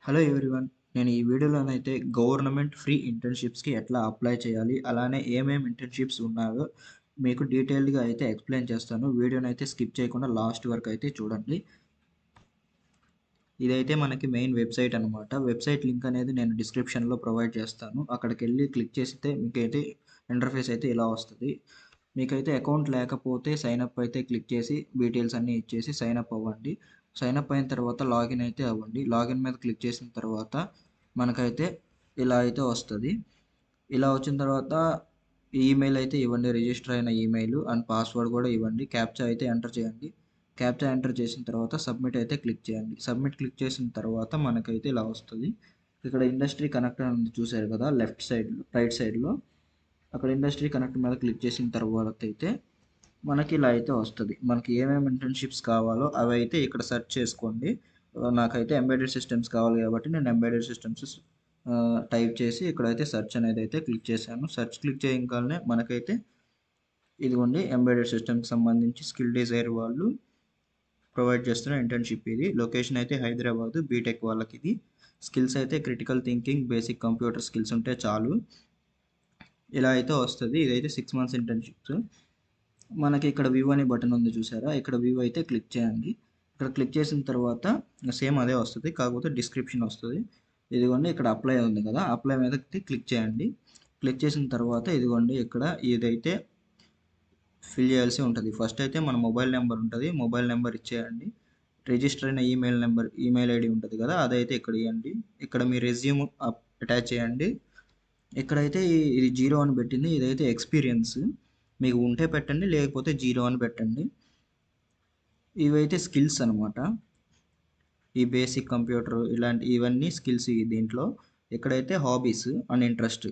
Hello everyone. నేను ఈ వీడియోలోనైతే government free ఇంటర్న్‌షిప్స్‌కి ఎట్లా అప్లై చేయాలి? అలానే ఏమేమి ఇంటర్న్‌షిప్స్ ఉన్నాయో మీకు డీటెయిల్డ్‌గా అయితే ఎక్స్‌ప్లెయిన్ చేస్తాను. వీడియోనైతే స్కిప్ చేయకుండా లాస్ట్ వరకు అయితే చూడండి. ఇదైతే మనకి మెయిన్ వెబ్‌సైట్ అనమాట. వెబ్‌సైట్ లింక్ అనేది నేను డిస్క్రిప్షన్‌లో ప్రొవైడ్ చేస్తాను. అక్కడికెళ్ళి క్లిక్ చేస్తే మీకైతే ఇంటర్ఫేస్ అయితే ఇలా వస్తది. మీకైతే అకౌంట్ లేకపోతే సైన్ అప్ అయితే క్లిక్ చేసి డీటెయిల్స్ అన్నీ ఇచ్చేసి సైన్ అప్ అవ్వండి. సైన్ అప్ అయిన తర్వాత లాగిన్ అయితే అవ్వండి. లాగిన్ మీద క్లిక్ చేసిన తర్వాత మనకైతే ఇలా అయితే వస్తది. ఇలా వచ్చిన తర్వాత ఈమెయిల్ అయితే ఇవ్వండి. రిజిస్టర్ అయిన ఈమెయిల్ అండ్ పాస్వర్డ్ కూడా ఇవ్వండి. క్యాప్చా అయితే ఎంటర్ చేయండి. క్యాప్చా ఎంటర్ చేసిన తర్వాత సబ్మిట్ అయితే క్లిక్ చేయండి. సబ్మిట్ క్లిక్ చేసిన తర్వాత మనకైతే ఇలా వస్తది. ఇక్కడ ఇండస్ట్రీ కనెక్ట్ అని ఉంది చూసారు కదా! లెఫ్ట్ సైడ్‌లో రైట్ సైడ్‌లో అక్కడ ఇండస్ట్రీ కనెక్ట్ మీద క్లిక్ చేసిన తర్వాత అయితే మనకి ఇలా అయితే వస్తది. మనకి ఏమేమి ఇంటర్న్‌షిప్స్ కావాలో అవైతే ఇక్కడ సెర్చ్ చేసుకోండి. నాకైతే ఎంబెడెడ్ సిస్టమ్స్ కావాలి కాబట్టి నేను ఎంబెడెడ్ సిస్టమ్స్ టైప్ చేసి ఇక్కడైతే సెర్చ్ అనేది అయితే క్లిక్ చేశాను. సెర్చ్ క్లిక్ చేయంగానే మనకైతే ఇదిగోండి ఎంబెడెడ్ సిస్టమ్‌కి సంబంధించి స్కిల్ డిజైర్ వాళ్ళు ప్రొవైడ్ చేస్తున్న ఇంటర్న్‌షిప్ ఇది. లొకేషన్ అయితే హైదరాబాద్. బీటెక్ వాళ్ళకిది. స్కిల్స్ అయితే critical thinking, basic computer skills ఉంటే చాలు. ఇలా అయితే వస్తది. ఇదైతే 6 మంత్స్ ఇంటర్న్‌షిప్స్. మనకి ఇక్కడ వ్యూ అనే బటన్ ఉంది చూసారా? ఇక్కడ వ్యూ అయితే క్లిక్ చేయండి. ఇక్కడ క్లిక్ చేసిన తర్వాత సేమ్ అదే వస్తది. కాకపోతే డిస్క్రిప్షన్ వస్తది. ఇదిగోండి ఇక్కడ అప్లై ఉంది కదా! అప్లై మీద క్లిక్ చేయండి. క్లిక్ చేసిన తర్వాత ఇదిగోండి ఇక్కడ ఇదైతే ఫిల్ చేయాల్సి ఉంటది. ఫస్ట్ అయితే మన మొబైల్ నెంబర్ ఉంటది. మొబైల్ నెంబర్ ఇచ్చేయండి. రిజిస్టర్ అయిన ఈమెయిల్ ఐడి ఉంటది కదా! అదైతే ఇక్కడ ఇయ్యండి. ఇక్కడ మీ రెజ్యూమ్ అటాచ్ చేయండి. ఇక్కడైతే ఇది 0 అని పెట్టింది. ఇదైతే ఎక్స్‌పీరియన్స్. మీకు ఉంటే పెట్టండి. లేకపోతే 0 అని పెట్టండి. ఇవైతే స్కిల్స్ అనమాట. ఈ బేసిక్ కంప్యూటర్ ఇవన్నీ స్కిల్స్ దీంట్లో. ఇక్కడైతే హాబీస్ అండ్ ఇంట్రెస్ట్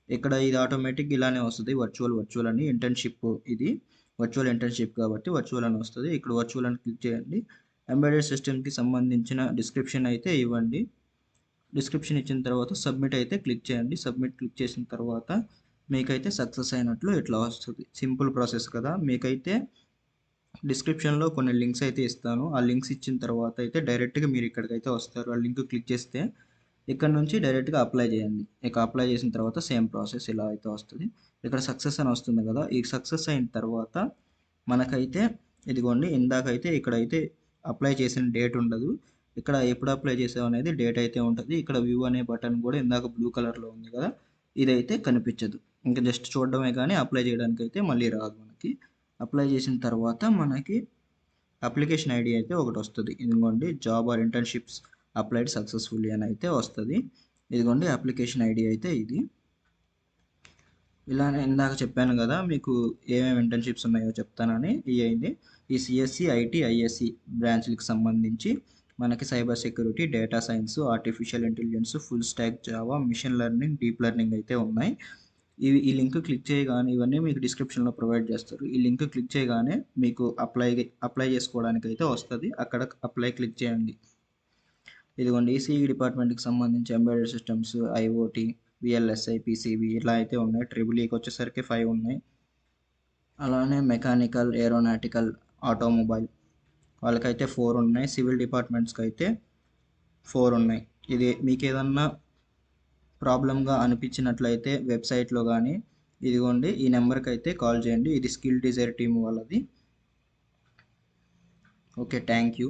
ఇక్కడ ఇది ఆటోమేటిక్ ఇలానే వస్తది. వర్చువల్ అని ఇంటర్న్‌షిప్ ఇది. వర్చువల్ ఇంటర్న్‌షిప్ కాబట్టి వర్చువల్ అని వస్తది. ఇక్కడ వర్చువల్ అని క్లిక్ చేయండి. ఎంబెడెడ్ సిస్టమ్‌కి సంబంధించిన డిస్క్రిప్షన్ అయితే ఇవ్వండి. డిస్క్రిప్షన్ ఇచ్చిన తర్వాత సబ్మిట్ అయితే క్లిక్ చేయండి. సబ్మిట్ క్లిక్ చేసిన తర్వాత మీకైతే సక్సెస్ అయినట్లు ఇట్లా వస్తది. సింపుల్ ప్రాసెస్ కదా! మీకైతే డిస్క్రిప్షన్‌లో కొన్ని లింక్స్ అయితే ఇస్తాను. ఆ లింక్స్ ఇచ్చిన తర్వాత అయితే డైరెక్ట్‌గా మీరు ఇక్కడికైతే వస్తారు. ఆ లింక్ క్లిక్ చేస్తే ఇక్కడ నుంచి డైరెక్ట్‌గా అప్లై చేయండి. ఇక అప్లై చేసిన తర్వాత సేమ్ ప్రాసెస్ ఇలా అయితే వస్తది. ఇక్కడ సక్సెస్ అని వస్తుంది కదా! ఈ సక్సెస్ అయిన తర్వాత మనకైతే ఇదిగోండి ఇందాకైతే ఇక్కడైతే అప్లై చేసిన డేట్ ఉండదు. ఇక్కడ ఎప్పుడు అప్లై చేసావు అనేది డేట్ అయితే ఉంటది. ఇక్కడ వ్యూ అనే బటన్ కూడా ఇందాక బ్లూ కలర్‌లో ఉంది కదా! ఇదైతే కనిపించదు. ఇంకా జస్ట్ చూడడమే కానీ అప్లై చేయడానికైతే మళ్ళీ రాదు మనకి. అప్లై చేసిన తర్వాత మనకి అప్లికేషన్ ఐడి అయితే ఒకటి వస్తది. ఇదిగోండి job or internships applied successfully అని అయితే వస్తది. ఇదిగోండి అప్లికేషన్ ఐడి అయితే ఇది. ఇలానే ఇందాక చెప్పాను కదా! మీకు ఏమేమి ఇంటర్న్‌షిప్స్ ఉన్నాయో చెప్తానని. ఇయ్యండి. ఈ సీఎస్‌సి, ఐటీ, ఐఎస్‌సి బ్రాంచ్‌లకి సంబంధించి మనకి cyber security, data science, artificial intelligence, full stock Java, machine learning, deep learning అయితే ఉన్నాయి. ఈ లింక్ క్లిక్ చేయగానే ఇవన్నీ మీకు డిస్క్రిప్షన్‌లో ప్రొవైడ్ చేస్తారు. ఈ లింక్ క్లిక్ చేయగానే మీకు అప్లై చేసుకోవడానికి అయితే వస్తది. అక్కడ అప్లై క్లిక్ చేయండి. ఇదిగోండి ఈసీఈ డిపార్ట్మెంట్‌కి సంబంధించి embedded systems, IoT, VLSI, PCB ఇలా అయితే ఉన్నాయి. ట్రిపుల్ ఈకి వచ్చేసరికి 5 ఉన్నాయి. అలానే మెకానికల్, ఏరోనాటికల్, ఆటోమొబైల్ వాళ్ళకైతే 4 ఉన్నాయి. సివిల్ డిపార్ట్మెంట్స్‌కి అయితే 4 ఉన్నాయి. ఇది మీకేదన్నా ప్రాబ్లమ్‌గా అనిపించినట్లయితే వెబ్‌సైట్‌లో గానీ ఇదిగోండి ఈ నెంబర్‌కి అయితే కాల్ చేయండి. ఇది స్కిల్ డిజైర్ టీమ్ వాళ్ళది. ఓకే. Thank you.